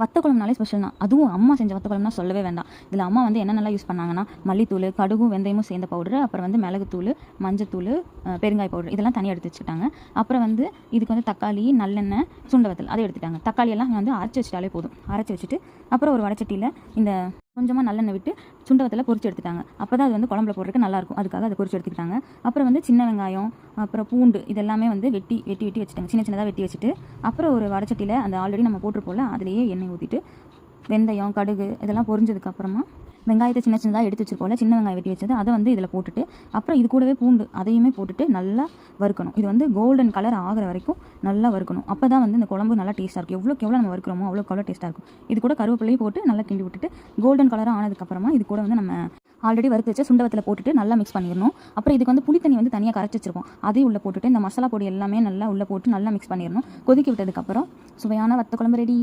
வத்த குழம்புனாலே ஸ்பெஷல் தான். அதுவும் அம்மா செஞ்ச வத்த குழம்புனா சொல்லவே வேண்டாம். இதில் அம்மா வந்து என்னென்னலாம் யூஸ் பண்ணாங்கன்னா, மல்லித்தூள், கடுகும் வெந்தயமும் சேர்ந்த பவுடர், அப்புறம் வந்து மிளகுத்தூள், மஞ்சத்தூள், பெருங்காய பவுடர் இதெல்லாம் தனியாக எடுத்து வச்சுக்கிட்டாங்க. அப்புறம் வந்து இதுக்கு வந்து தக்காளி, நல்லெண்ணெய், சுண்டவத்தல் அதை எடுத்துட்டாங்க. தக்காளி எல்லாம் வந்து அரைச்சி வச்சுட்டாலே போதும். அரைச்சி வச்சுட்டு அப்புறம் ஒரு வடச்சட்டியில் இந்த கொஞ்சமாக நல்லெண்ணெய் விட்டு சுண்டவத்தில் பொரிச்சு எடுத்துட்டாங்க. அப்போ தான் அது வந்து குழம்புல போடுறதுக்கு நல்லாயிருக்கும். அதுக்காக அதை பொரிச்சு எடுத்துக்கிட்டாங்க. அப்புறம் வந்து சின்ன வெங்காயம், அப்புறம் பூண்டு இதெல்லாமே வந்து வெட்டி வச்சுட்டாங்க. சின்ன சின்னதாக வெட்டி வச்சுட்டு அப்புறம் ஒரு வடச்சட்டியில் அந்த ஆல்ரெடி நம்ம போட்டிருப்போம்ல அதுலேயே எண்ணெய் ஊற்றிட்டு வெந்தயம், கடுகு இதெல்லாம் பொரிஞ்சதுக்கப்புறமா வெங்காயத்தை சின்ன சின்னதாக எடுத்து வச்சுருப்போம்ல, சின்ன வெங்காயம் வெட்டி வச்சது அதை வந்து இதில் போட்டுட்டு அப்புறம் இது கூடவே பூண்டு அதையுமே போட்டுட்டு நல்லா வறுக்கணும். இது வந்து கோல்டன் கலர் ஆகிற வரைக்கும் நல்லா வறுக்கணும். அப்போ தான் வந்து இந்த குழம்பு நல்லா டேஸ்ட்டாக இருக்கும். எவ்வளோக்கு எவ்வளோ நம்ம வறுக்கிறோமோ அவ்வளோ டேஸ்ட்டாக இருக்கும். இது கூட கருவேப்பிலையும் போட்டு நல்லா கிண்டி விட்டுட்டு கோல்டன் கலராக ஆனதுக்கப்புறமா இது கூட வந்து நம்ம ஆல்ரெடி வறுத்து வச்ச சுண்டவத்தில் போட்டுட்டு நல்லா மிக்ஸ் பண்ணிடணும். அப்புறம் இதுக்கு வந்து புளித்தண்ணி வந்து தனியாக கரைச்சி வச்சிருப்போம். அதையும் உள்ளே போட்டுட்டு இந்த மசாலா பொடி எல்லாமே நல்லா உள்ளே போட்டு நல்லா மிக்ஸ் பண்ணிடணும். கொதிக்க விட்டதுக்கப்புறம் சுவையான வத்த குழம்பு ரெடி.